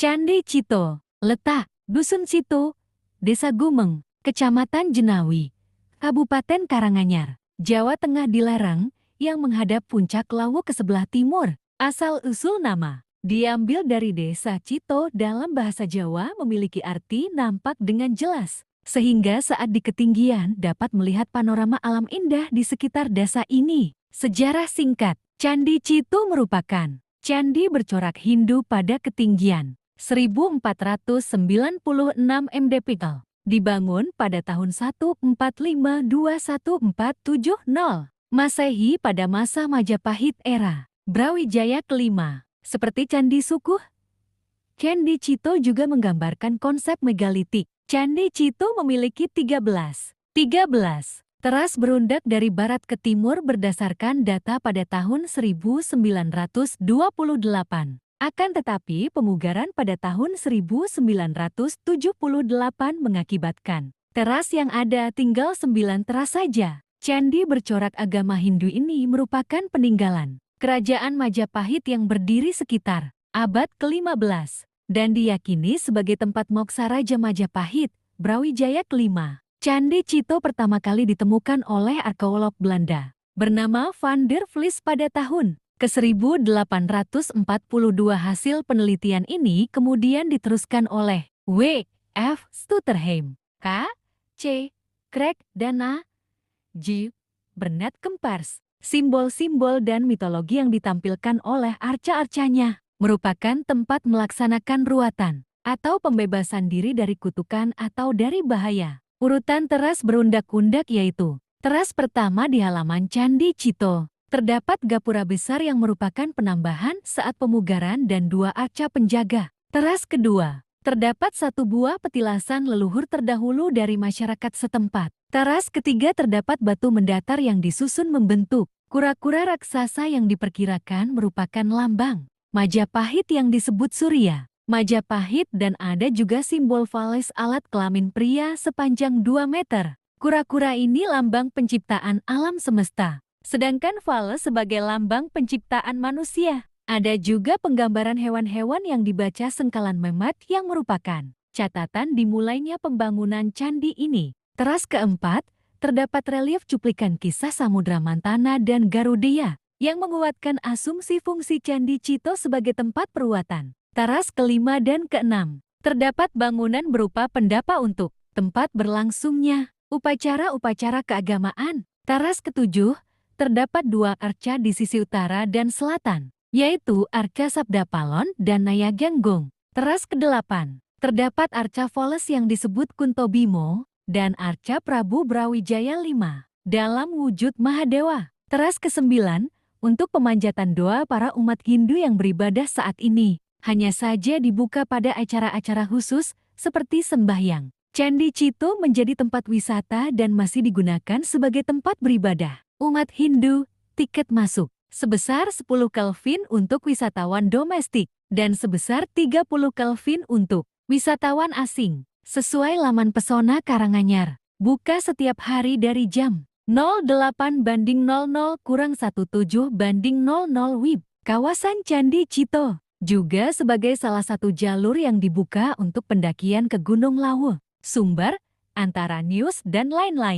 Candi Cito, letak Dusun Cito, Desa Gumeng, Kecamatan Jenawi, Kabupaten Karanganyar, Jawa Tengah dilarang, yang menghadap puncak Lawu ke sebelah timur. Asal-usul nama diambil dari Desa Cito dalam bahasa Jawa memiliki arti nampak dengan jelas, sehingga saat di ketinggian dapat melihat panorama alam indah di sekitar desa ini. Sejarah singkat, Candi Cito merupakan candi bercorak Hindu pada ketinggian 1496 mdpl. Dibangun pada tahun 1452-1470 Masehi pada masa Majapahit era Brawijaya kelima. Seperti Candi Sukuh, Candi Cito juga menggambarkan konsep megalitik. Candi Cito memiliki 13 teras berundak dari barat ke timur berdasarkan data pada tahun 1928. Akan tetapi pemugaran pada tahun 1978 mengakibatkan teras yang ada tinggal 9 teras saja. Candi bercorak agama Hindu ini merupakan peninggalan Kerajaan Majapahit yang berdiri sekitar abad ke-15 dan diyakini sebagai tempat moksa Raja Majapahit, Brawijaya kelima. Candi Cito pertama kali ditemukan oleh arkeolog Belanda bernama Van der Vlis pada tahun ke-1842. Hasil penelitian ini kemudian diteruskan oleh W. F. Stutterheim, K. C. Craig, dan A. G. Bernard Kempers. Simbol-simbol dan mitologi yang ditampilkan oleh arca-arcanya merupakan tempat melaksanakan ruatan atau pembebasan diri dari kutukan atau dari bahaya. Urutan teras berundak-undak yaitu teras pertama di halaman Candi Cito. Terdapat gapura besar yang merupakan penambahan saat pemugaran dan 2 arca penjaga. Teras kedua, terdapat 1 buah petilasan leluhur terdahulu dari masyarakat setempat. Teras ketiga terdapat batu mendatar yang disusun membentuk kura-kura raksasa yang diperkirakan merupakan lambang Majapahit yang disebut Surya Majapahit, dan ada juga simbol fales alat kelamin pria sepanjang 2 meter. Kura-kura ini lambang penciptaan alam semesta, sedangkan fales sebagai lambang penciptaan manusia. Ada juga penggambaran hewan-hewan yang dibaca sengkalan memat yang merupakan catatan dimulainya pembangunan candi ini. Teras keempat, terdapat relief cuplikan kisah Samudra Mantana dan Garudia yang menguatkan asumsi fungsi Candi Cito sebagai tempat peruatan. Teras kelima dan keenam, terdapat bangunan berupa pendapa untuk tempat berlangsungnya upacara-upacara keagamaan. Teras ketujuh, terdapat 2 arca di sisi utara dan selatan, yaitu Arca Sabdapalon dan Nayaganggong. Teras kedelapan, terdapat arca Voles yang disebut Kuntobimo dan arca Prabu Brawijaya V dalam wujud Mahadewa. Teras ke-9, untuk pemanjatan doa para umat Hindu yang beribadah saat ini, hanya saja dibuka pada acara-acara khusus seperti sembahyang. Candi Cito menjadi tempat wisata dan masih digunakan sebagai tempat beribadah umat Hindu. Tiket masuk sebesar 10 Kelvin untuk wisatawan domestik dan sebesar 30 Kelvin untuk wisatawan asing. Sesuai laman Pesona Karanganyar, buka setiap hari dari jam 08-00-17-00 WIB. Kawasan Candi Cito juga sebagai salah satu jalur yang dibuka untuk pendakian ke Gunung Lawu, Sumber, Antara News, dan lain-lain.